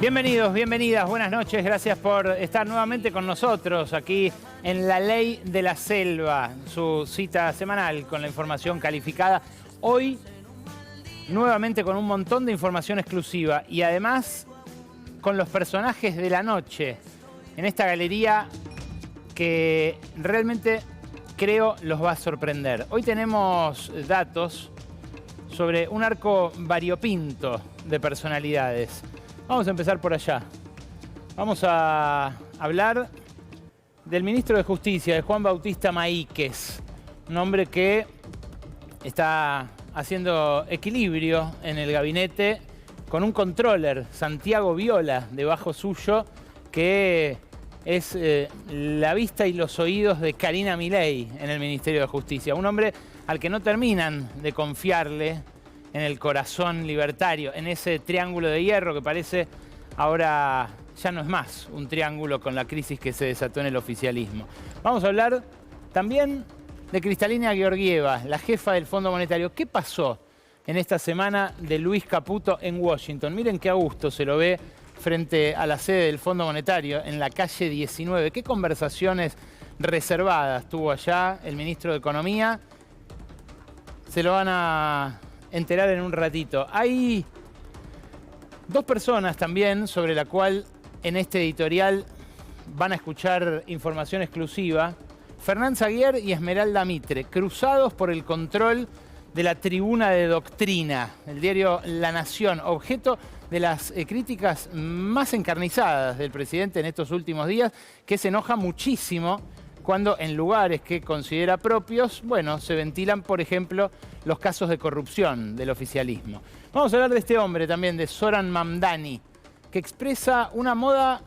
Bienvenidos, bienvenidas, buenas noches. Gracias por estar nuevamente con nosotros aquí en La Ley de la Selva, su cita semanal con la información calificada. Hoy, nuevamente con un montón de información exclusiva y además con los personajes de la noche en esta galería que realmente creo los va a sorprender. Hoy tenemos datos sobre un arco variopinto de personalidades. Vamos a empezar por allá. Vamos a hablar del ministro de Justicia, de Juan Bautista Maíquez, un hombre que está haciendo equilibrio en el gabinete con un controller, Santiago Viola, debajo suyo, que es la vista y los oídos de Karina Milei en el Ministerio de Justicia. Un hombre al que no terminan de confiarle en el corazón libertario, en ese triángulo de hierro que parece ahora ya no es más un triángulo con la crisis que se desató en el oficialismo. Vamos a hablar también de Cristalina Georgieva, la jefa del Fondo Monetario. ¿Qué pasó en esta semana de Luis Caputo en Washington? Miren qué a gusto se lo ve frente a la sede del Fondo Monetario en la calle 19. ¿Qué conversaciones reservadas tuvo allá el ministro de Economía? Se lo van a enterar en un ratito. Hay dos personas también sobre la cual en este editorial van a escuchar información exclusiva. Fernán Zaguier y Esmeralda Mitre, cruzados por el control de la tribuna de doctrina, el diario La Nación, objeto de las críticas más encarnizadas del presidente en estos últimos días, que se enoja muchísimo cuando en lugares que considera propios, bueno, se ventilan, por ejemplo, los casos de corrupción del oficialismo. Vamos a hablar de este hombre también, de Zoran Mamdani, que expresa una moda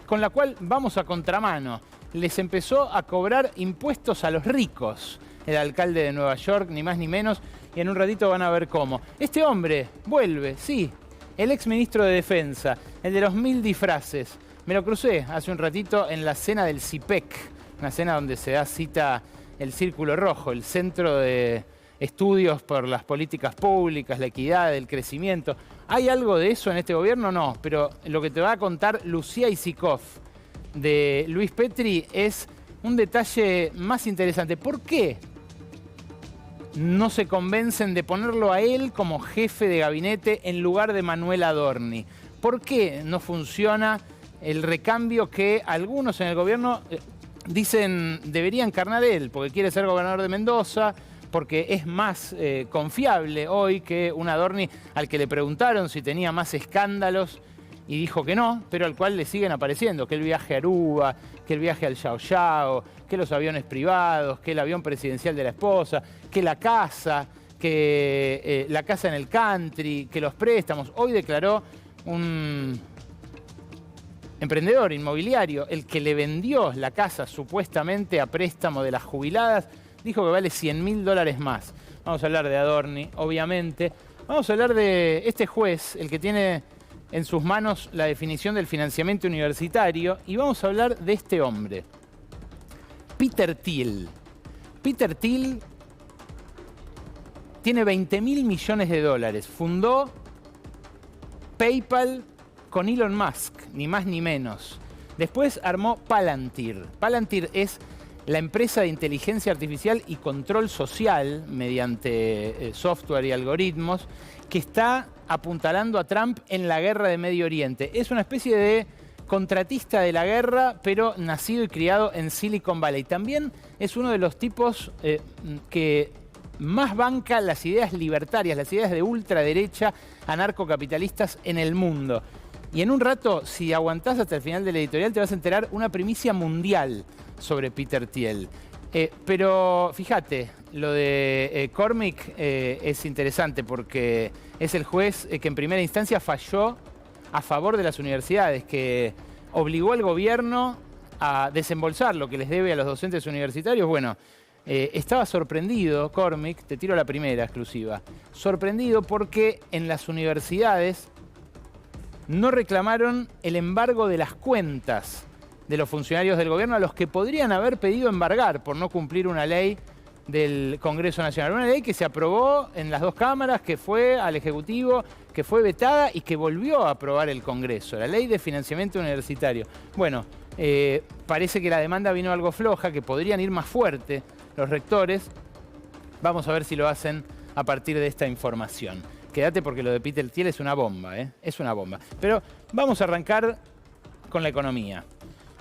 con la cual vamos a contramano. Les empezó a cobrar impuestos a los ricos, el alcalde de Nueva York, ni más ni menos, y en un ratito van a ver cómo. Este hombre vuelve, sí, el exministro de Defensa, el de los 1000 disfraces. Me lo crucé hace un ratito en la cena del CIPEC, una cena donde se da cita el Círculo Rojo, el Centro de Estudios por las Políticas Públicas, la Equidad, el Crecimiento. ¿Hay algo de eso en este gobierno? No, pero lo que te va a contar Lucía Isikoff de Luis Petri es un detalle más interesante. ¿Por qué no se convencen de ponerlo a él como jefe de gabinete en lugar de Manuel Adorni? ¿Por qué no funciona el recambio que algunos en el gobierno dicen debería encarnar él? Porque quiere ser gobernador de Mendoza, porque es más confiable hoy que un Adorni al que le preguntaron si tenía más escándalos y dijo que no, pero al cual le siguen apareciendo, que el viaje a Aruba, que el viaje al Yao Yao, que los aviones privados, que el avión presidencial de la esposa, que la casa en el country, que los préstamos. Hoy declaró un emprendedor inmobiliario, el que le vendió la casa supuestamente a préstamo de las jubiladas, dijo que vale $100.000 más. Vamos a hablar de Adorni, obviamente. Vamos a hablar de este juez, el que tiene en sus manos la definición del financiamiento universitario, y vamos a hablar de este hombre, Peter Thiel. Peter Thiel tiene $20.000 millones. Fundó PayPal con Elon Musk, ni más ni menos. Después armó Palantir. Palantir es la empresa de inteligencia artificial y control social mediante software y algoritmos que está apuntalando a Trump en la guerra de Medio Oriente. Es una especie de contratista de la guerra, pero nacido y criado en Silicon Valley. También es uno de los tipos que más banca las ideas libertarias, las ideas de ultraderecha anarcocapitalistas en el mundo. Y en un rato, si aguantás hasta el final del editorial, te vas a enterar una primicia mundial sobre Peter Thiel. Pero fíjate, lo de Cormick es interesante porque es el juez que en primera instancia falló a favor de las universidades, que obligó al gobierno a desembolsar lo que les debe a los docentes universitarios. Bueno, estaba sorprendido Cormick, te tiro la primera exclusiva, sorprendido porque en las universidades no reclamaron el embargo de las cuentas de los funcionarios del gobierno a los que podrían haber pedido embargar por no cumplir una ley del Congreso Nacional. Una ley que se aprobó en las dos cámaras, que fue al Ejecutivo, que fue vetada y que volvió a aprobar el Congreso, la Ley de Financiamiento Universitario. Bueno, parece que la demanda vino algo floja, que podrían ir más fuerte los rectores. Vamos a ver si lo hacen a partir de esta información. Quédate porque lo de Peter Thiel es una bomba, ¿eh? Es una bomba. Pero vamos a arrancar con la economía.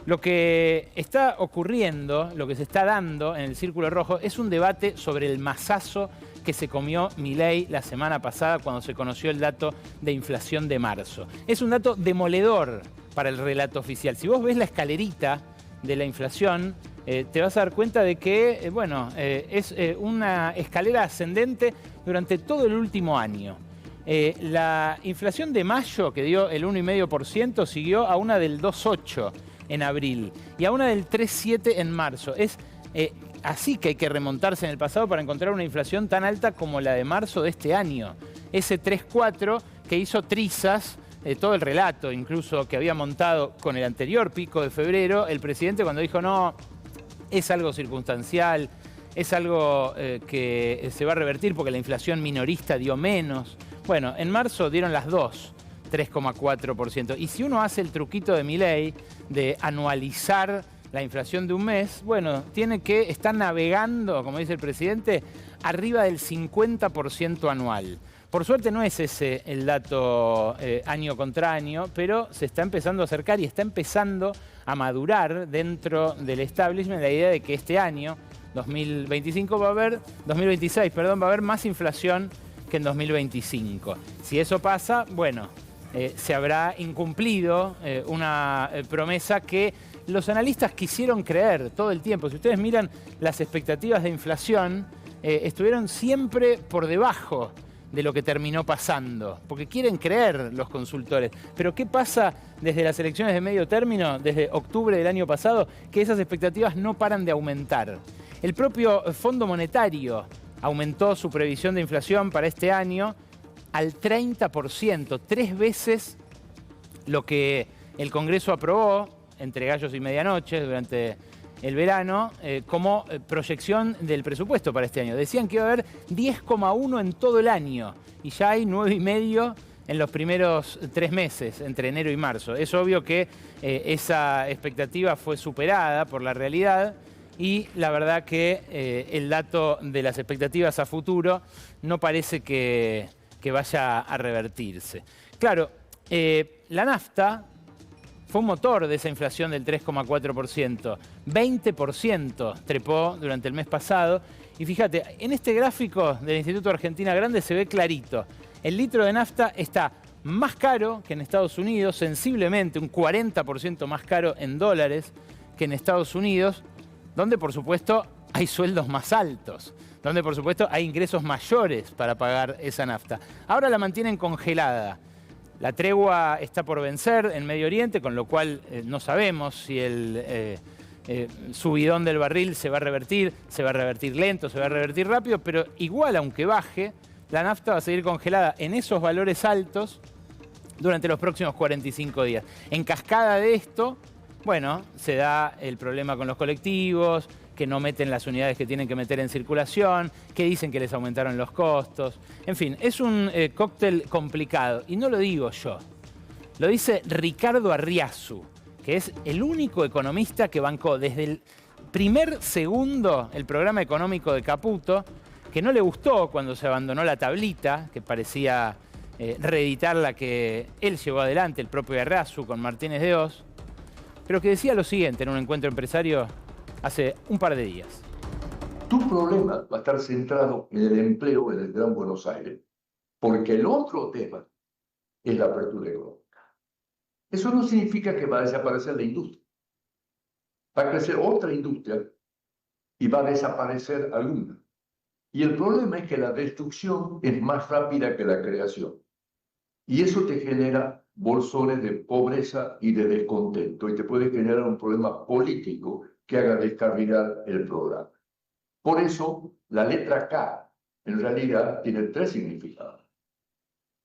Lo que está ocurriendo, lo que se está dando en el Círculo Rojo es un debate sobre el masazo que se comió Milei la semana pasada cuando se conoció el dato de inflación de marzo. Es un dato demoledor para el relato oficial. Si vos ves la escalerita de la inflación, te vas a dar cuenta de que, es una escalera ascendente durante todo el último año. La inflación de mayo, que dio el 1,5%, siguió a una del 2,8% en abril y a una del 3,7% en marzo. Es así que hay que remontarse en el pasado para encontrar una inflación tan alta como la de marzo de este año. Ese 3,4% que hizo trizas todo el relato, incluso que había montado con el anterior pico de febrero, el presidente cuando dijo no, es algo circunstancial, es algo que se va a revertir porque la inflación minorista dio menos. Bueno, en marzo dieron las dos, 3,4%. Y si uno hace el truquito de Milei de anualizar la inflación de un mes, bueno, tiene que estar navegando, como dice el presidente, arriba del 50% anual. Por suerte no es ese el dato año contra año, pero se está empezando a acercar y está empezando a madurar dentro del establishment la idea de que este año, 2026, va a haber más inflación que en 2025. Si eso pasa, bueno, se habrá incumplido una promesa que los analistas quisieron creer todo el tiempo. Si ustedes miran las expectativas de inflación, estuvieron siempre por debajo de lo que terminó pasando, porque quieren creer los consultores. Pero ¿qué pasa desde las elecciones de medio término, desde octubre del año pasado? Que esas expectativas no paran de aumentar. El propio Fondo Monetario aumentó su previsión de inflación para este año al 30%, 3 veces lo que el Congreso aprobó entre gallos y medianoches durante el verano como proyección del presupuesto para este año. Decían que iba a haber 10,1 en todo el año y ya hay 9,5 en los primeros 3 meses, entre enero y marzo. Es obvio que esa expectativa fue superada por la realidad y la verdad que el dato de las expectativas a futuro no parece que vaya a revertirse. Claro, la nafta fue un motor de esa inflación del 3,4%. 20% trepó durante el mes pasado. Y fíjate, en este gráfico del Instituto Argentina Grande se ve clarito. El litro de nafta está más caro que en Estados Unidos, sensiblemente un 40% más caro en dólares que en Estados Unidos, donde por supuesto hay sueldos más altos, donde por supuesto hay ingresos mayores para pagar esa nafta. Ahora la mantienen congelada. La tregua está por vencer en Medio Oriente, con lo cual no sabemos si el subidón del barril se va a revertir lento, se va a revertir rápido, pero igual aunque baje, la nafta va a seguir congelada en esos valores altos durante los próximos 45 días. En cascada de esto, bueno, se da el problema con los colectivos, que no meten las unidades que tienen que meter en circulación, que dicen que les aumentaron los costos. En fin, es un cóctel complicado. Y no lo digo yo, lo dice Ricardo Arriazu, que es el único economista que bancó desde el primer segundo el programa económico de Caputo, que no le gustó cuando se abandonó la tablita, que parecía reeditar la que él llevó adelante, el propio Arriazu, con Martínez de Oz, pero que decía lo siguiente en un encuentro empresario hace un par de días. Tu problema va a estar centrado en el empleo en el Gran Buenos Aires, porque el otro tema es la apertura económica. Eso no significa que va a desaparecer la industria. Va a crecer otra industria y va a desaparecer alguna. Y el problema es que la destrucción es más rápida que la creación. Y eso te genera bolsones de pobreza y de descontento y te puede generar un problema político que haga descarrilar el programa. Por eso, la letra K en realidad tiene 3 significados.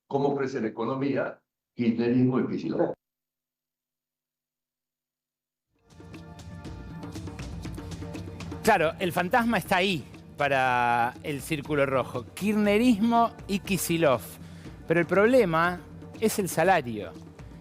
Cómo crece la economía, kirchnerismo y crisis. Claro, el fantasma está ahí. para el Círculo Rojo. Kirchnerismo y Kicillof. Pero el problema es el salario.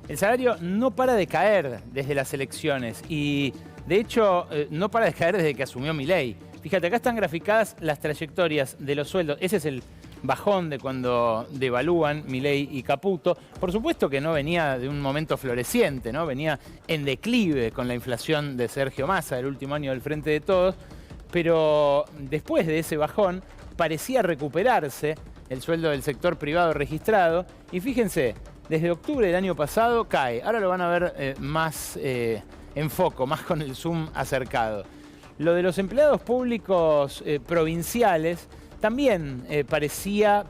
El salario no para de caer desde las elecciones y, de hecho, no para de caer desde que asumió Milei. Fíjate, acá están graficadas las trayectorias de los sueldos. Ese es el bajón de cuando devalúan Milei y Caputo. Por supuesto que no venía de un momento floreciente, ¿no? Venía en declive con la inflación de Sergio Massa, del último año del Frente de Todos. Pero después de ese bajón parecía recuperarse el sueldo del sector privado registrado. Y fíjense, desde octubre del año pasado cae. Ahora lo van a ver más en foco, más con el zoom acercado. Lo de los empleados públicos provinciales también parecía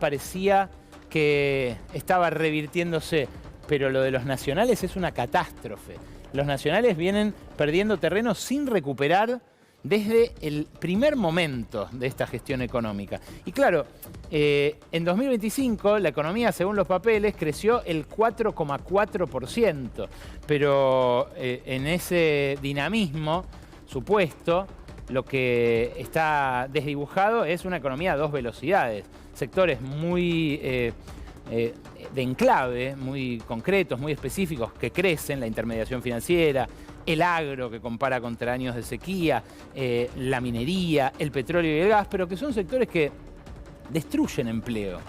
que estaba revirtiéndose, pero lo de los nacionales es una catástrofe. Los nacionales vienen perdiendo terreno sin recuperar desde el primer momento de esta gestión económica. Y claro, en 2025 la economía, según los papeles, creció el 4,4%, pero en ese dinamismo supuesto, lo que está desdibujado es una economía a dos velocidades. Sectores muy de enclave, muy concretos, muy específicos, que crecen, la intermediación financiera, el agro, que compara contra años de sequía, la minería, el petróleo y el gas, pero que son sectores que destruyen empleo.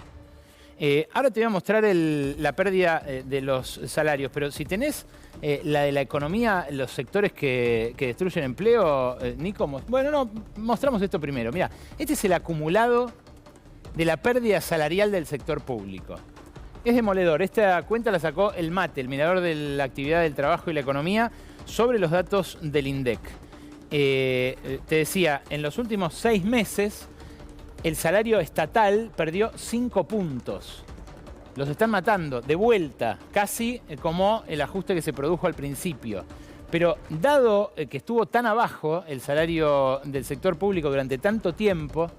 Ahora te voy a mostrar la pérdida de los salarios, pero si tenés la de la economía, los sectores que destruyen empleo, Nico, bueno, no, mostramos esto primero. Mira, este es el acumulado de la pérdida salarial del sector público. Es demoledor. Esta cuenta la sacó el MATE, el Mirador de la Actividad del Trabajo y la Economía, sobre los datos del INDEC. Te decía, en los últimos 6 meses, el salario estatal perdió 5 puntos. Los están matando de vuelta, casi como el ajuste que se produjo al principio. Pero dado que estuvo tan abajo el salario del sector público durante tanto tiempo,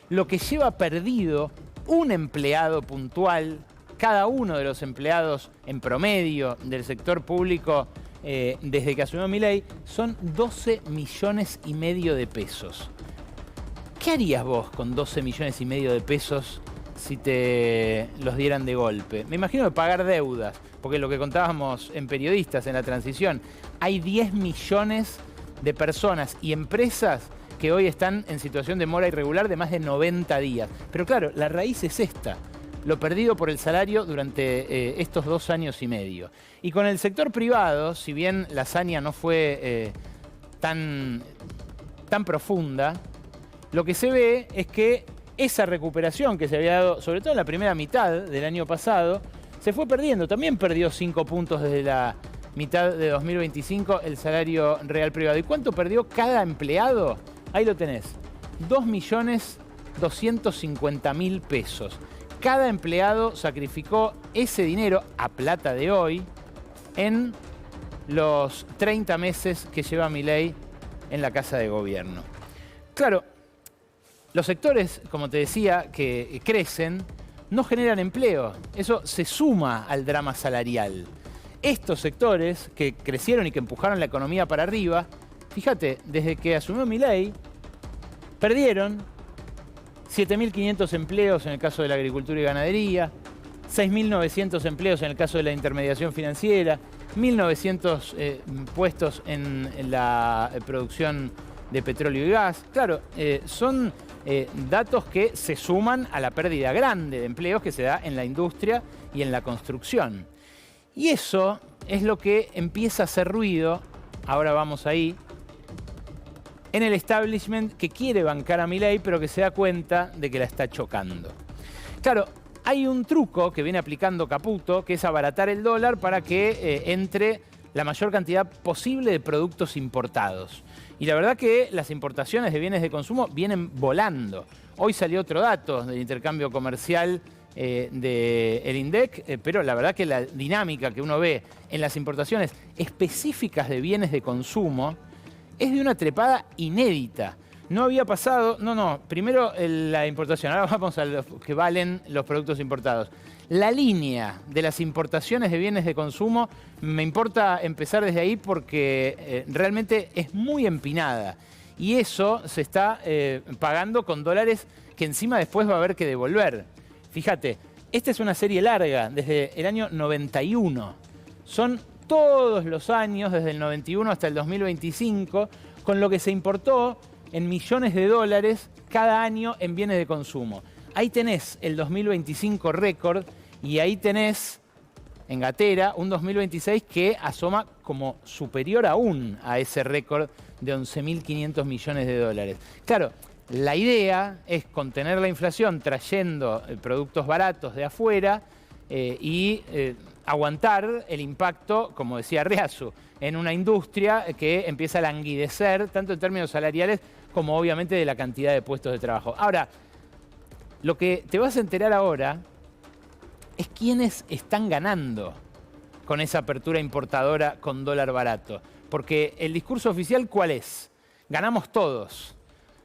lo que lleva perdido un empleado puntual, cada uno de los empleados en promedio del sector público desde que asumió Milei, son 12,5 millones de pesos. ¿Qué harías vos con 12,5 millones de pesos si te los dieran de golpe? Me imagino que pagar deudas, porque lo que contábamos en Periodistas, en la transición, hay 10 millones de personas y empresas que hoy están en situación de mora irregular de más de 90 días. Pero claro, la raíz es esta, lo perdido por el salario durante estos 2 años y medio. Y con el sector privado, si bien la hazaña no fue tan profunda, lo que se ve es que esa recuperación que se había dado, sobre todo en la primera mitad del año pasado, se fue perdiendo. También perdió 5 puntos desde la mitad de 2025 el salario real privado. ¿Y cuánto perdió cada empleado? Ahí lo tenés, 2.250.000 pesos. Cada empleado sacrificó ese dinero a plata de hoy en los 30 meses que lleva Milei en la Casa de Gobierno. Claro, los sectores, como te decía, que crecen, no generan empleo. Eso se suma al drama salarial. Estos sectores que crecieron y que empujaron la economía para arriba, fíjate, desde que asumió Milei, perdieron 7.500 empleos en el caso de la agricultura y ganadería, 6.900 empleos en el caso de la intermediación financiera, 1.900 puestos en la producción de petróleo y gas. Claro, son datos que se suman a la pérdida grande de empleos que se da en la industria y en la construcción. Y eso es lo que empieza a hacer ruido, ahora vamos ahí, en el establishment que quiere bancar a Milei, pero que se da cuenta de que la está chocando. Claro, hay un truco que viene aplicando Caputo, que es abaratar el dólar para que entre la mayor cantidad posible de productos importados. Y la verdad que las importaciones de bienes de consumo vienen volando. Hoy salió otro dato del intercambio comercial del INDEC, pero la verdad que la dinámica que uno ve en las importaciones específicas de bienes de consumo es de una trepada inédita. No había pasado, primero la importación, ahora vamos a los que valen los productos importados. La línea de las importaciones de bienes de consumo, me importa empezar desde ahí porque realmente es muy empinada. Y eso se está pagando con dólares que encima después va a haber que devolver. Fíjate, esta es una serie larga, desde el año 91. Son todos los años, desde el 91 hasta el 2025, con lo que se importó en millones de dólares cada año en bienes de consumo. Ahí tenés el 2025 récord y ahí tenés en gatera un 2026 que asoma como superior aún a ese récord de 11.500 millones de dólares. Claro, la idea es contener la inflación trayendo productos baratos de afuera y aguantar el impacto, como decía Riazu, en una industria que empieza a languidecer, tanto en términos salariales como obviamente de la cantidad de puestos de trabajo. Ahora, lo que te vas a enterar ahora es quiénes están ganando con esa apertura importadora con dólar barato. Porque el discurso oficial, ¿cuál es? Ganamos todos.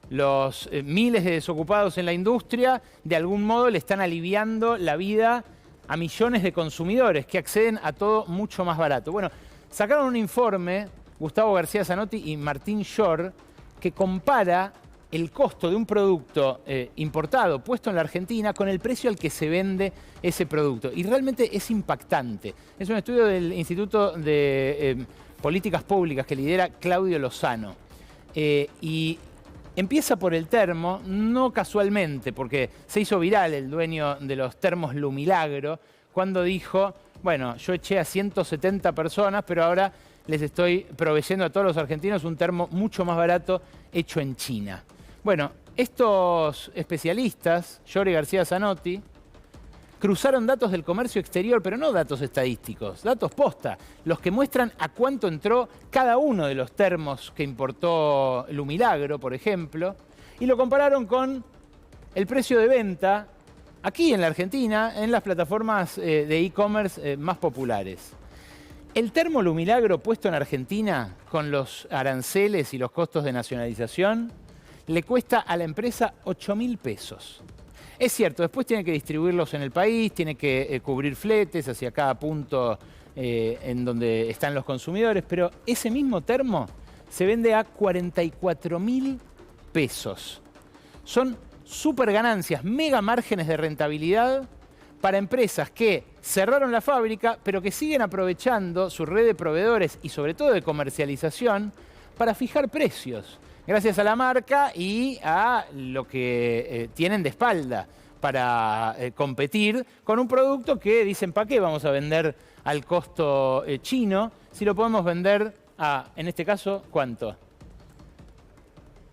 Los miles de desocupados en la industria, de algún modo le están aliviando la vida a millones de consumidores que acceden a todo mucho más barato. Bueno, sacaron un informe, Gustavo García Zanotti y Martín Shor, que compara el costo de un producto importado, puesto en la Argentina, con el precio al que se vende ese producto. Y realmente es impactante. Es un estudio del Instituto de Políticas Públicas que lidera Claudio Lozano. Y empieza por el termo, no casualmente, porque se hizo viral el dueño de los termos Lumilagro, cuando dijo, bueno, yo eché a 170 personas, pero ahora les estoy proveyendo a todos los argentinos un termo mucho más barato hecho en China. Bueno, estos especialistas, Shor y García Zanotti, cruzaron datos del comercio exterior, pero no datos estadísticos, datos posta, los que muestran a cuánto entró cada uno de los termos que importó Lumilagro, por ejemplo, y lo compararon con el precio de venta aquí en la Argentina, en las plataformas de e-commerce más populares. El termo Lumilagro puesto en Argentina, con los aranceles y los costos de nacionalización, le cuesta a la empresa 8.000 pesos. Es cierto, después tiene que distribuirlos en el país, tiene que cubrir fletes hacia cada punto en donde están los consumidores, pero ese mismo termo se vende a 44.000 pesos. Son súper ganancias, mega márgenes de rentabilidad para empresas que cerraron la fábrica, pero que siguen aprovechando su red de proveedores y sobre todo de comercialización para fijar precios, gracias a la marca y a lo que tienen de espalda para competir con un producto que dicen, ¿para qué vamos a vender al costo chino si lo podemos vender a, en este caso, ¿cuánto?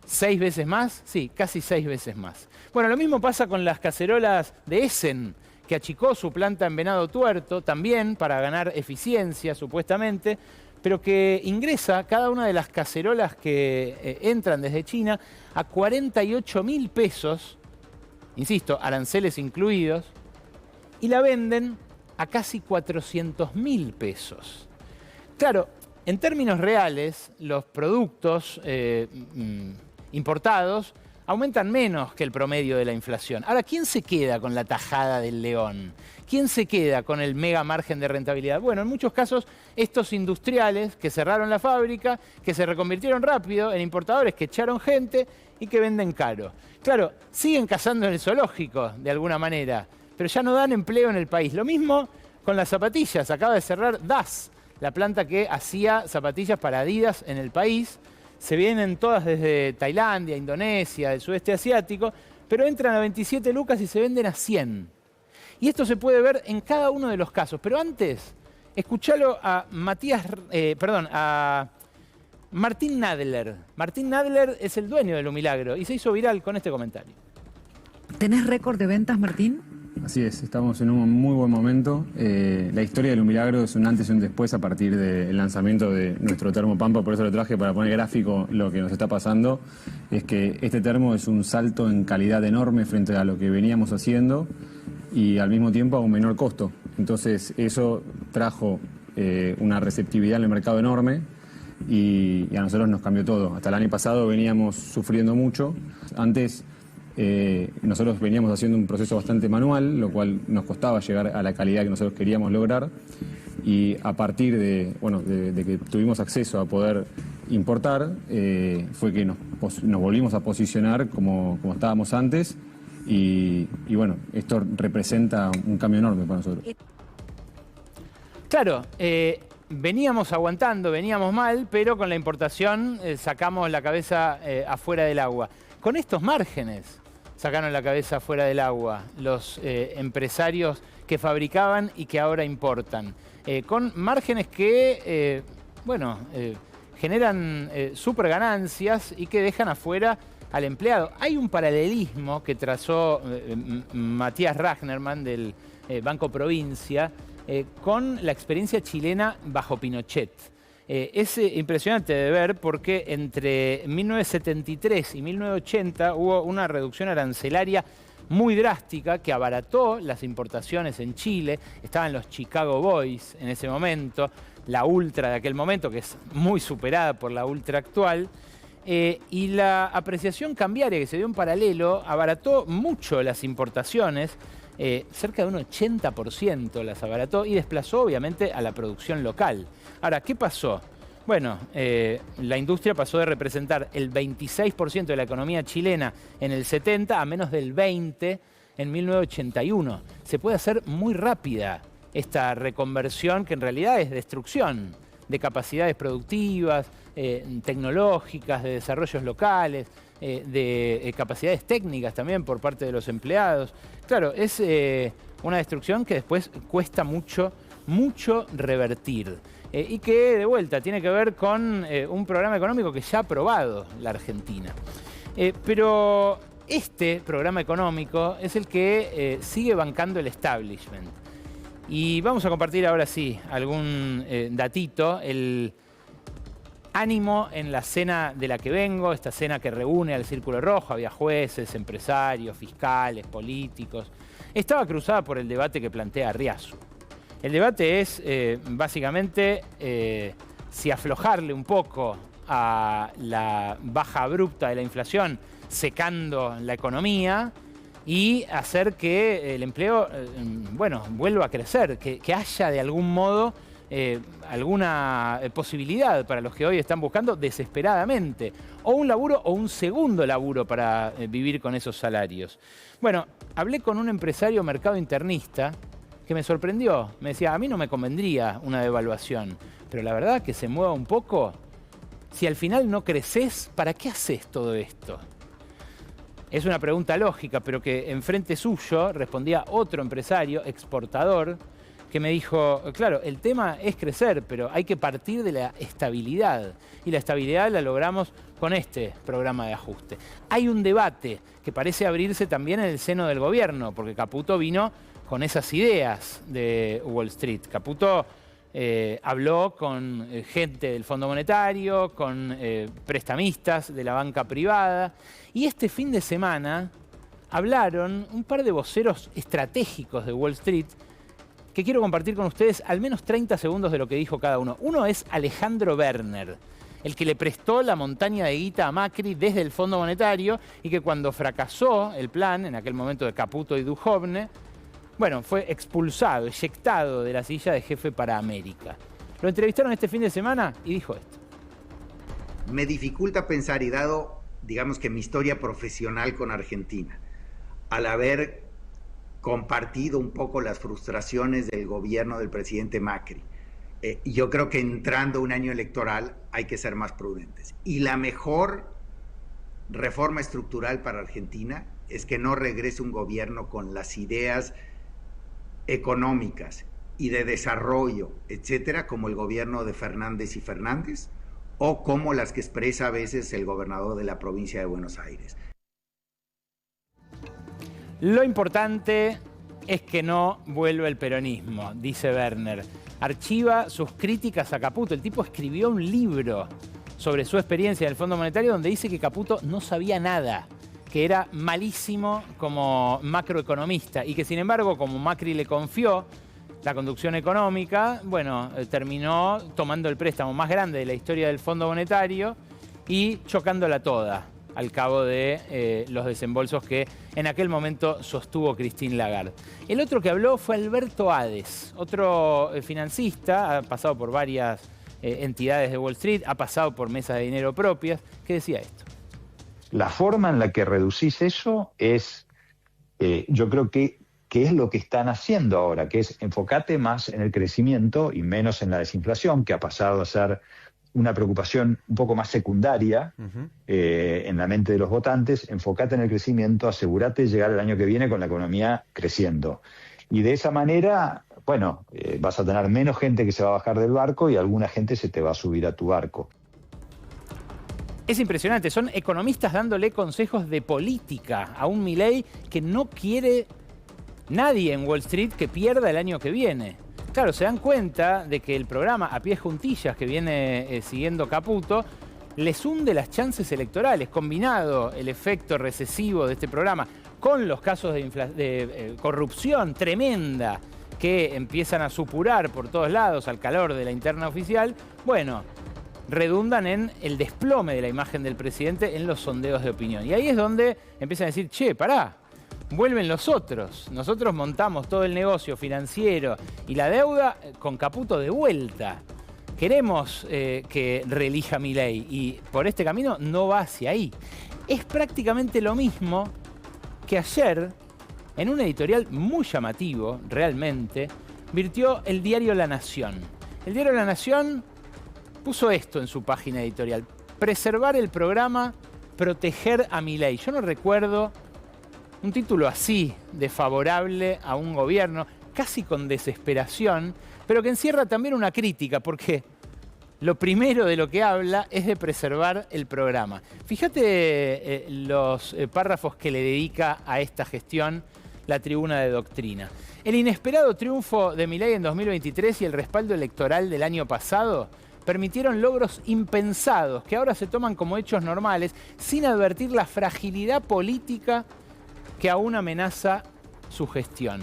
¿6 veces más? Sí, casi 6 veces más. Bueno, lo mismo pasa con las cacerolas de Essen, que achicó su planta en Venado Tuerto, también para ganar eficiencia, supuestamente, pero que ingresa cada una de las cacerolas que entran desde China a 48.000 pesos, insisto, aranceles incluidos, y la venden a casi 400.000 pesos. Claro, en términos reales, los productos importados aumentan menos que el promedio de la inflación. Ahora, ¿quién se queda con la tajada del león? ¿Quién se queda con el mega margen de rentabilidad? Bueno, en muchos casos, estos industriales que cerraron la fábrica, que se reconvirtieron rápido en importadores, que echaron gente y que venden caro. Claro, siguen cazando en el zoológico, de alguna manera, pero ya no dan empleo en el país. Lo mismo con las zapatillas. Acaba de cerrar DAS, la planta que hacía zapatillas para Adidas en el país. Se vienen todas desde Tailandia, Indonesia, del sudeste asiático, pero entran a 27 lucas y se venden a 100. Y esto se puede ver en cada uno de los casos. Pero antes, escuchalo a Martín Nadler. Martín Nadler es el dueño de Lumilagro y se hizo viral con este comentario. ¿Tenés récord de ventas, Martín? Así es, estamos en un muy buen momento. La historia de Lumilagro es un antes y un después a partir del lanzamiento de nuestro termo Pampa, por eso lo traje para poner gráfico lo que nos está pasando. Es que este termo es un salto en calidad enorme frente a lo que veníamos haciendo y al mismo tiempo a un menor costo. Entonces eso trajo una receptividad en el mercado enorme y a nosotros nos cambió todo. Hasta el año pasado veníamos sufriendo mucho. Antes nosotros veníamos haciendo un proceso bastante manual, lo cual nos costaba llegar a la calidad que nosotros queríamos lograr, y a partir de que tuvimos acceso a poder importar, fue que nos volvimos a posicionar como estábamos antes y bueno, esto representa un cambio enorme para nosotros. Claro, veníamos aguantando, veníamos mal, pero con la importación sacamos la cabeza afuera del agua. Con estos márgenes sacaron la cabeza afuera del agua los empresarios que fabricaban y que ahora importan. Con márgenes que, generan súper ganancias y que dejan afuera al empleado. Hay un paralelismo que trazó Matías Ragnerman del Banco Provincia con la experiencia chilena bajo Pinochet. Es impresionante de ver porque entre 1973 y 1980 hubo una reducción arancelaria muy drástica que abarató las importaciones en Chile. Estaban los Chicago Boys en ese momento, la ultra de aquel momento, que es muy superada por la ultra actual. Y la apreciación cambiaria que se dio en paralelo abarató mucho las importaciones, cerca de un 80% las abarató y desplazó obviamente a la producción local. Ahora, ¿qué pasó? Bueno, la industria pasó de representar el 26% de la economía chilena en el 70 a menos del 20% en 1981. Se puede hacer muy rápida esta reconversión que en realidad es destrucción de capacidades productivas, tecnológicas, de desarrollos locales, de capacidades técnicas también por parte de los empleados. Claro, es una destrucción que después cuesta mucho revertir. Y que, de vuelta, tiene que ver con un programa económico que ya ha aprobado la Argentina. Pero este programa económico es el que sigue bancando el establishment. Y vamos a compartir ahora sí algún datito. El ánimo en la cena de la que vengo, esta cena que reúne al Círculo Rojo, había jueces, empresarios, fiscales, políticos, estaba cruzada por el debate que plantea Riazu. El debate es básicamente si aflojarle un poco a la baja abrupta de la inflación, secando la economía, y hacer que el empleo vuelva a crecer, que haya de algún modo alguna posibilidad para los que hoy están buscando desesperadamente o un laburo o un segundo laburo para vivir con esos salarios. Bueno, hablé con un empresario mercado internista que me sorprendió. Me decía, a mí no me convendría una devaluación, pero la verdad que se mueva un poco. Si al final no creces, ¿para qué haces todo esto? Es una pregunta lógica, pero que enfrente suyo respondía otro empresario, exportador, que me dijo, claro, el tema es crecer, pero hay que partir de la estabilidad. Y la estabilidad la logramos con este programa de ajuste. Hay un debate que parece abrirse también en el seno del gobierno, porque Caputo vino con esas ideas de Wall Street. Caputo habló con gente del Fondo Monetario, con prestamistas de la banca privada, y este fin de semana hablaron un par de voceros estratégicos de Wall Street que quiero compartir con ustedes al menos 30 segundos de lo que dijo cada uno. Uno es Alejandro Werner, el que le prestó la montaña de guita a Macri desde el Fondo Monetario y que cuando fracasó el plan, en aquel momento de Caputo y Duhovne, bueno, fue expulsado, eyectado de la silla de jefe para América. Lo entrevistaron este fin de semana y dijo esto. Me dificulta pensar, y dado, digamos que mi historia profesional con Argentina, al haber compartido un poco las frustraciones del gobierno del presidente Macri, yo creo que entrando un año electoral hay que ser más prudentes. Y la mejor reforma estructural para Argentina es que no regrese un gobierno con las ideas económicas y de desarrollo, etcétera, como el gobierno de Fernández y Fernández, o como las que expresa a veces el gobernador de la provincia de Buenos Aires. Lo importante es que no vuelva el peronismo, dice Werner. Archiva sus críticas a Caputo. El tipo escribió un libro sobre su experiencia en el Fondo Monetario donde dice que Caputo no sabía nada, que era malísimo como macroeconomista y que, sin embargo, como Macri le confió la conducción económica, bueno, terminó tomando el préstamo más grande de la historia del Fondo Monetario y chocándola toda al cabo de los desembolsos que en aquel momento sostuvo Christine Lagarde. El otro que habló fue Alberto Ades, otro financista, ha pasado por varias entidades de Wall Street, ha pasado por mesas de dinero propias. ¿Qué decía esto? La forma en la que reducís eso es, yo creo que es lo que están haciendo ahora, que es enfocate más en el crecimiento y menos en la desinflación, que ha pasado a ser una preocupación un poco más secundaria en la mente de los votantes. Enfocate en el crecimiento, asegúrate de llegar el año que viene con la economía creciendo. Y de esa manera, bueno, vas a tener menos gente que se va a bajar del barco y alguna gente se te va a subir a tu barco. Es impresionante, son economistas dándole consejos de política a un Milei que no quiere nadie en Wall Street que pierda el año que viene. Claro, se dan cuenta de que el programa a pies juntillas que viene siguiendo Caputo les hunde las chances electorales. Combinado el efecto recesivo de este programa con los casos de corrupción tremenda que empiezan a supurar por todos lados al calor de la interna oficial, bueno, redundan en el desplome de la imagen del presidente en los sondeos de opinión. Y ahí es donde empiezan a decir, che, pará, vuelven los otros. Nosotros montamos todo el negocio financiero y la deuda con Caputo de vuelta. Queremos que reelija Milei y por este camino no va hacia ahí. Es prácticamente lo mismo que ayer, en un editorial muy llamativo, realmente, virtió el diario La Nación. El diario La Nación puso esto en su página editorial: preservar el programa, proteger a Milei. Yo no recuerdo un título así de favorable a un gobierno, casi con desesperación, pero que encierra también una crítica, porque lo primero de lo que habla es de preservar el programa. Fíjate los párrafos que le dedica a esta gestión la Tribuna de Doctrina. El inesperado triunfo de Milei en 2023 y el respaldo electoral del año pasado permitieron logros impensados que ahora se toman como hechos normales sin advertir la fragilidad política que aún amenaza su gestión.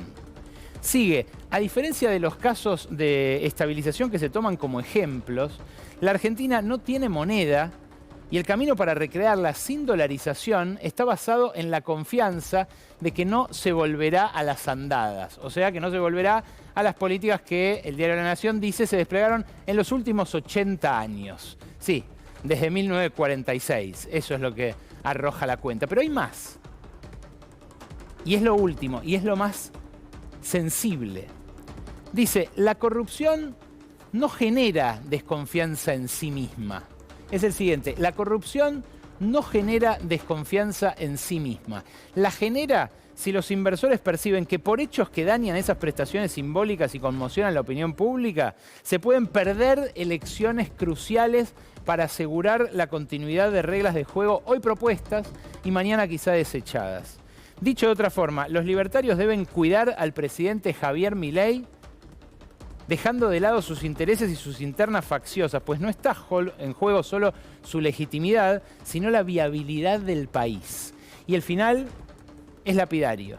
Sigue, a diferencia de los casos de estabilización que se toman como ejemplos, la Argentina no tiene moneda y el camino para recrearla sin dolarización está basado en la confianza de que no se volverá a las andadas, o sea que no se volverá a las políticas que el diario La Nación dice se desplegaron en los últimos 80 años. Sí, desde 1946, eso es lo que arroja la cuenta, pero hay más. Y es lo último, y es lo más sensible. Dice, la corrupción no genera desconfianza en sí misma. Es el siguiente, la corrupción no genera desconfianza en sí misma. La genera si los inversores perciben que por hechos que dañan esas prestaciones simbólicas y conmocionan la opinión pública, se pueden perder elecciones cruciales para asegurar la continuidad de reglas de juego hoy propuestas y mañana quizá desechadas. Dicho de otra forma, los libertarios deben cuidar al presidente Javier Milei, dejando de lado sus intereses y sus internas facciosas, pues no está en juego solo su legitimidad, sino la viabilidad del país. Y el final es lapidario.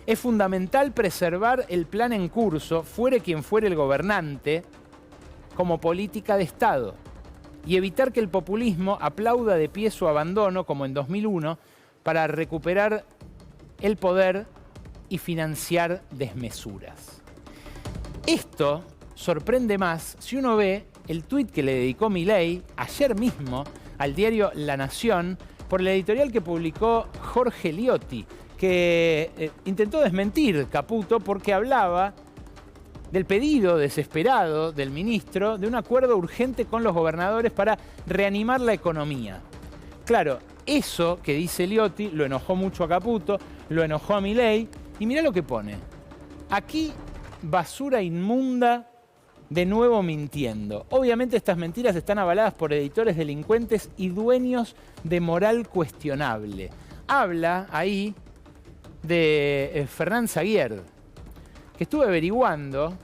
Es fundamental preservar el plan en curso, fuere quien fuere el gobernante, como política de Estado, y evitar que el populismo aplauda de pie su abandono, como en 2001, para recuperar el poder y financiar desmesuras. Esto sorprende más si uno ve el tuit que le dedicó Milei ayer mismo al diario La Nación por el editorial que publicó Jorge Liotti, que intentó desmentir Caputo porque hablaba del pedido desesperado del ministro de un acuerdo urgente con los gobernadores para reanimar la economía. Claro, eso que dice Liotti lo enojó mucho a Caputo, lo enojó a Milei, y mirá lo que pone. Aquí, basura inmunda, de nuevo mintiendo. Obviamente estas mentiras están avaladas por editores delincuentes y dueños de moral cuestionable. Habla ahí de Fernán Zaguier, que estuve averiguando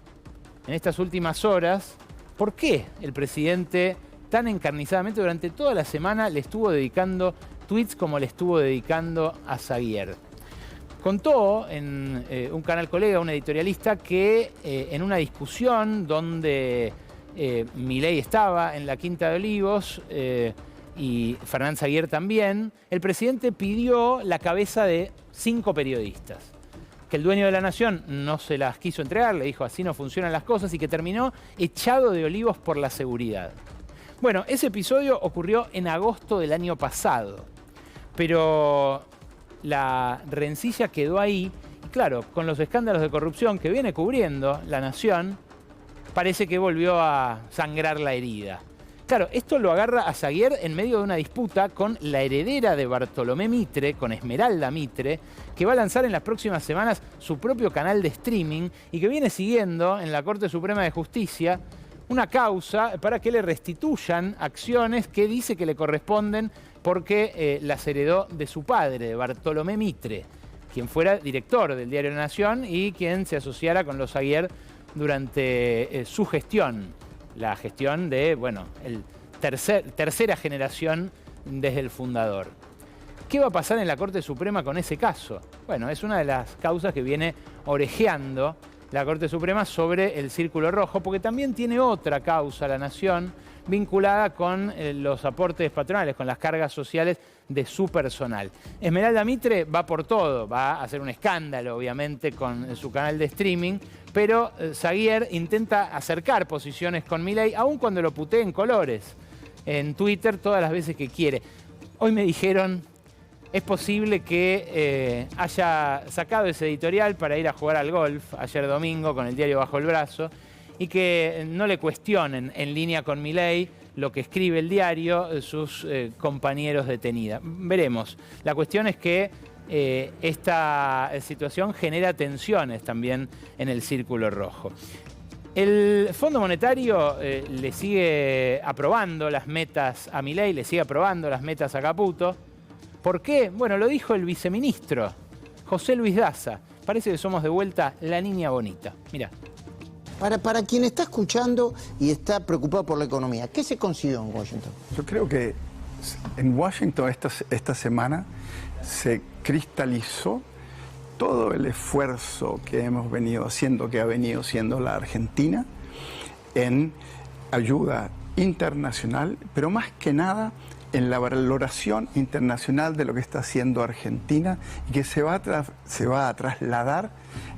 en estas últimas horas por qué el presidente tan encarnizadamente durante toda la semana le estuvo dedicando tweets como le estuvo dedicando a Zaguier. Contó en un canal colega, un editorialista, que en una discusión donde Milei estaba en la Quinta de Olivos y Fernán Zaguier también, el presidente pidió la cabeza de 5 periodistas. que el dueño de la Nación no se las quiso entregar, le dijo así no funcionan las cosas y que terminó echado de Olivos por la seguridad. Bueno, ese episodio ocurrió en agosto del año pasado, pero la rencilla quedó ahí y claro, con los escándalos de corrupción que viene cubriendo la Nación, parece que volvió a sangrar la herida. Claro, esto lo agarra a Zaguier en medio de una disputa con la heredera de Bartolomé Mitre, con Esmeralda Mitre, que va a lanzar en las próximas semanas su propio canal de streaming y que viene siguiendo en la Corte Suprema de Justicia una causa para que le restituyan acciones que dice que le corresponden porque las heredó de su padre, Bartolomé Mitre, quien fuera director del diario La Nación y quien se asociara con los Zaguier durante su gestión. La gestión de, bueno, el tercera generación desde el fundador. ¿Qué va a pasar en la Corte Suprema con ese caso? Bueno, es una de las causas que viene orejeando la Corte Suprema sobre el Círculo Rojo, porque también tiene otra causa la Nación vinculada con los aportes patronales, con las cargas sociales de su personal. Esmeralda Mitre va por todo, va a hacer un escándalo, obviamente, con su canal de streaming, pero Zaguier intenta acercar posiciones con Milei, aun cuando lo putee en colores, en Twitter, todas las veces que quiere. Hoy me dijeron, es posible que haya sacado ese editorial para ir a jugar al golf ayer domingo con el diario bajo el brazo y que no le cuestionen en línea con Milei lo que escribe el diario sus compañeros detenidos. Veremos. La cuestión es que esta situación genera tensiones también en el Círculo Rojo. El Fondo Monetario le sigue aprobando las metas a Milei, le sigue aprobando las metas a Caputo. ¿Por qué? Bueno, lo dijo el viceministro, José Luis Daza. Parece que somos de vuelta la niña bonita. Mirá. Para quien está escuchando y está preocupado por la economía, ¿qué se consiguió en Washington? Yo creo que en Washington esta semana se cristalizó todo el esfuerzo que hemos venido haciendo, que ha venido siendo la Argentina, en ayuda internacional, pero más que nada en la valoración internacional de lo que está haciendo Argentina y que se va a trasladar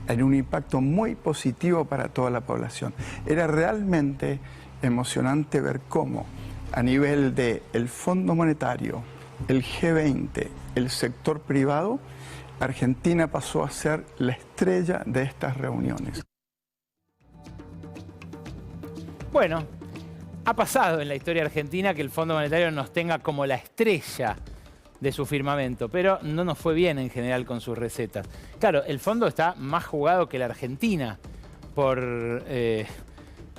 en un impacto muy positivo para toda la población. Era realmente emocionante ver cómo a nivel del Fondo Monetario, el G20, el sector privado, Argentina pasó a ser la estrella de estas reuniones. Bueno, ha pasado en la historia argentina que el Fondo Monetario nos tenga como la estrella de su firmamento, pero no nos fue bien en general con sus recetas. Claro, el fondo está más jugado que la Argentina por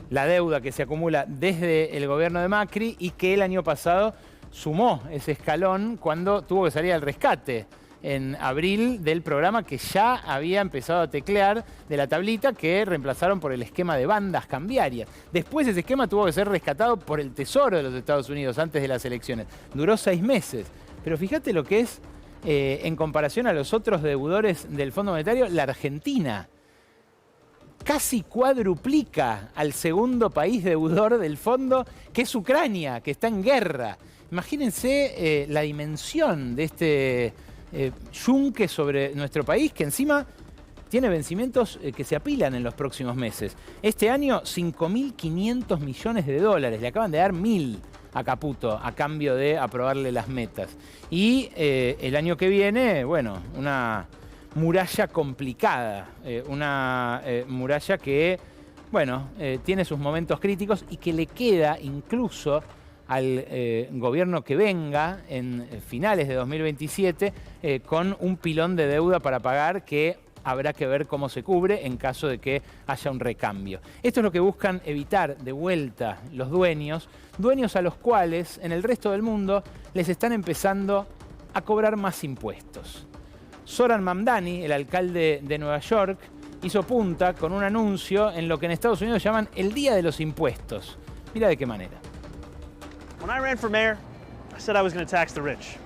la deuda que se acumula desde el gobierno de Macri y que el año pasado sumó ese escalón cuando tuvo que salir al rescate en abril del programa que ya había empezado a teclear de la tablita que reemplazaron por el esquema de bandas cambiarias. Después ese esquema tuvo que ser rescatado por el Tesoro de los Estados Unidos antes de las elecciones. Duró 6 meses. Pero fíjate lo que es, en comparación a los otros deudores del Fondo Monetario, la Argentina. Casi cuadruplica al segundo país deudor del fondo, que es Ucrania, que está en guerra. Imagínense la dimensión de este yunque sobre nuestro país, que encima tiene vencimientos que se apilan en los próximos meses. Este año, 5.500 millones de dólares. Le acaban de dar 1.000 a Caputo a cambio de aprobarle las metas. Y el año que viene, bueno, una muralla complicada, una muralla que, bueno, tiene sus momentos críticos y que le queda incluso al gobierno que venga en finales de 2027 con un pilón de deuda para pagar que habrá que ver cómo se cubre en caso de que haya un recambio. Esto es lo que buscan evitar de vuelta los dueños a los cuales en el resto del mundo les están empezando a cobrar más impuestos. Zoran Mamdani, el alcalde de Nueva York, hizo punta con un anuncio en lo que en Estados Unidos llaman el Día de los Impuestos. Mira de qué manera. When I ran for mayor, I said I was going to tax the rich.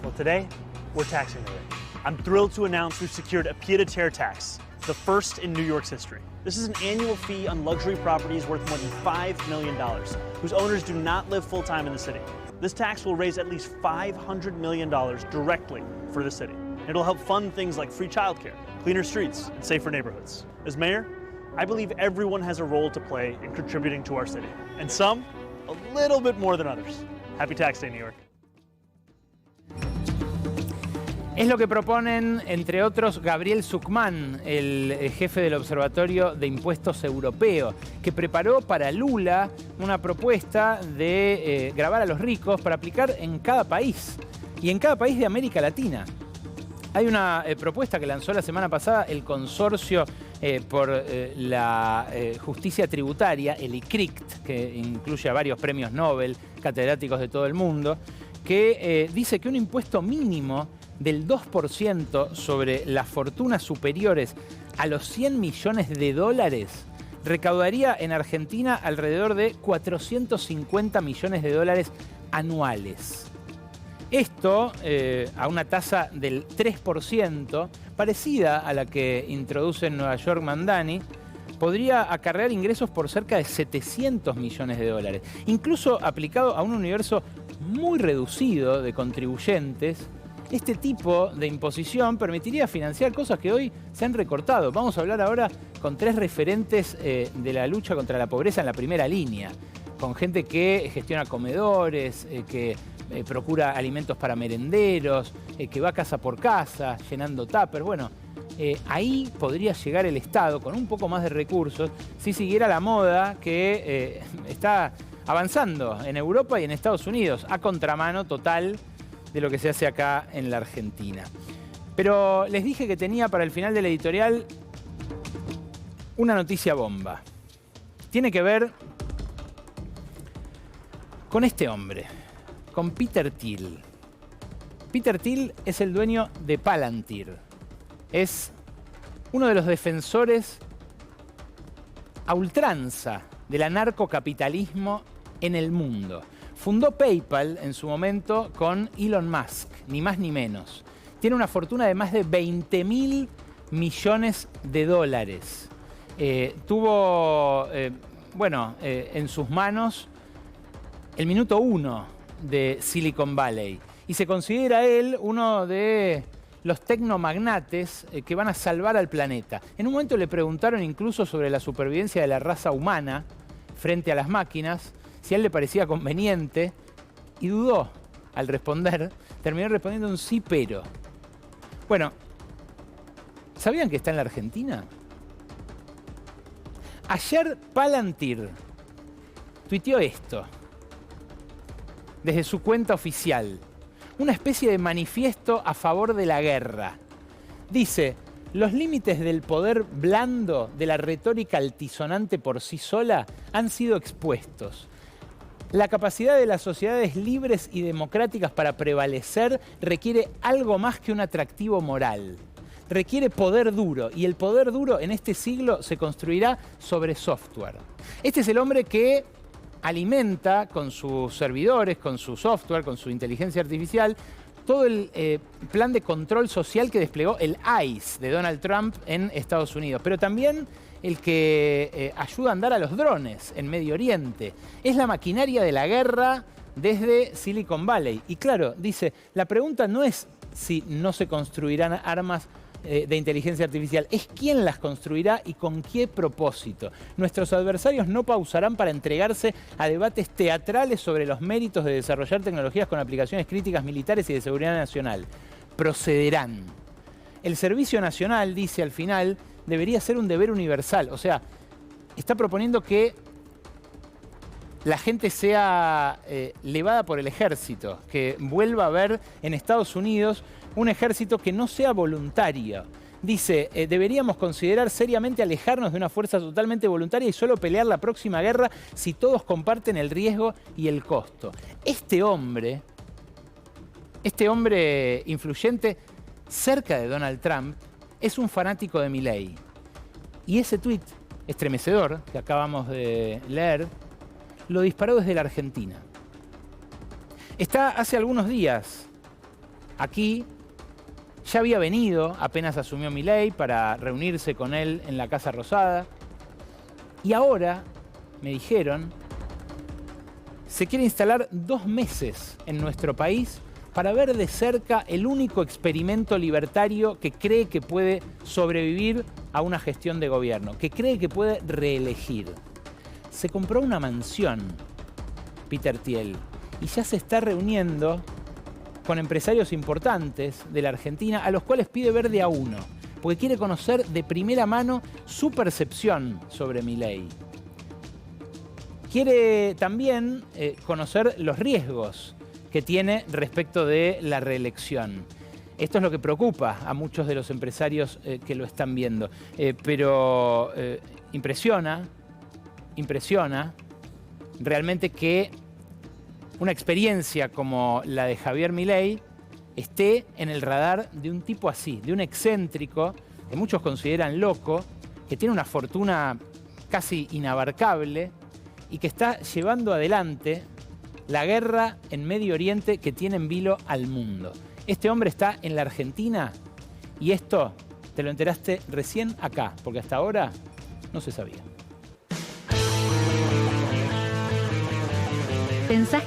Well, today, we're taxing the rich. I'm thrilled to announce we've secured a pied-à-terre tax, the first in New York's history. This is an annual fee on luxury properties worth more than $5 million, whose owners do not live full-time in the city. This tax will raise at least $500 million directly for the city. It'll help fund things like free childcare, cleaner streets, and safer neighborhoods. As mayor, I believe everyone has a role to play in contributing to our city, and some a little bit more than others. Happy Tax Day, New York. Es lo que proponen, entre otros, Gabriel Zucman, el jefe del Observatorio de Impuestos Europeo, que preparó para Lula una propuesta de gravar a los ricos para aplicar en cada país, y en cada país de América Latina. Hay una propuesta que lanzó la semana pasada el Consorcio por la Justicia Tributaria, el ICRICT, que incluye a varios premios Nobel, catedráticos de todo el mundo, que dice que un impuesto mínimo del 2% sobre las fortunas superiores a los 100 millones de dólares recaudaría en Argentina alrededor de 450 millones de dólares anuales. Esto, a una tasa del 3%, parecida a la que introduce en Nueva York Mandani, podría acarrear ingresos por cerca de 700 millones de dólares. Incluso aplicado a un universo muy reducido de contribuyentes, este tipo de imposición permitiría financiar cosas que hoy se han recortado. Vamos a hablar ahora con tres referentes de la lucha contra la pobreza en la primera línea, con gente que gestiona comedores, que procura alimentos para merenderos, que va casa por casa, llenando tuppers. Bueno, ahí podría llegar el Estado con un poco más de recursos si siguiera la moda que está avanzando en Europa y en Estados Unidos, a contramano total de lo que se hace acá en la Argentina. Pero les dije que tenía para el final del editorial una noticia bomba. Tiene que ver con este hombre, con Peter Thiel. Peter Thiel es el dueño de Palantir. Es uno de los defensores a ultranza del anarcocapitalismo en el mundo. Fundó PayPal en su momento con Elon Musk, ni más ni menos. Tiene una fortuna de más de 20.000 millones de dólares. Tuvo, en sus manos el minuto 1 de Silicon Valley. Y se considera él uno de los tecnomagnates que van a salvar al planeta. En un momento le preguntaron incluso sobre la supervivencia de la raza humana frente a las máquinas, si a él le parecía conveniente, y dudó al responder. Terminó respondiendo un sí, pero. Bueno, ¿sabían que está en la Argentina? Ayer Palantir tuiteó esto, desde su cuenta oficial, una especie de manifiesto a favor de la guerra. Dice: los límites del poder blando de la retórica altisonante por sí sola han sido expuestos. La capacidad de las sociedades libres y democráticas para prevalecer requiere algo más que un atractivo moral. Requiere poder duro, y el poder duro en este siglo se construirá sobre software. Este es el hombre que alimenta con sus servidores, con su software, con su inteligencia artificial, todo el plan de control social que desplegó el ICE de Donald Trump en Estados Unidos, pero también el que ayuda a andar a los drones en Medio Oriente. Es la maquinaria de la guerra desde Silicon Valley. Y claro, dice, la pregunta no es si no se construirán armas de inteligencia artificial, es quién las construirá y con qué propósito. Nuestros adversarios no pausarán para entregarse a debates teatrales sobre los méritos de desarrollar tecnologías con aplicaciones críticas militares y de seguridad nacional. Procederán. El Servicio Nacional, dice al final, debería ser un deber universal. O sea, está proponiendo que la gente sea levada por el ejército, que vuelva a haber en Estados Unidos un ejército que no sea voluntario. Dice, deberíamos considerar seriamente alejarnos de una fuerza totalmente voluntaria y solo pelear la próxima guerra si todos comparten el riesgo y el costo. Este hombre influyente cerca de Donald Trump, es un fanático de Milei. Y ese tuit estremecedor que acabamos de leer, lo disparó desde la Argentina. Está hace algunos días aquí. Ya había venido, apenas asumió Milei, para reunirse con él en la Casa Rosada. Y ahora, me dijeron, se quiere instalar 2 meses en nuestro país para ver de cerca el único experimento libertario que cree que puede sobrevivir a una gestión de gobierno, que cree que puede reelegir. Se compró una mansión, Peter Thiel, y ya se está reuniendo con empresarios importantes de la Argentina, a los cuales pide ver de a uno, porque quiere conocer de primera mano su percepción sobre Milei. Quiere también conocer los riesgos que tiene respecto de la reelección. Esto es lo que preocupa a muchos de los empresarios que lo están viendo. Pero impresiona realmente que una experiencia como la de Javier Milei esté en el radar de un tipo así, de un excéntrico, que muchos consideran loco, que tiene una fortuna casi inabarcable y que está llevando adelante la guerra en Medio Oriente que tiene en vilo al mundo. Este hombre está en la Argentina y esto te lo enteraste recién acá, porque hasta ahora no se sabía. ¿Pensás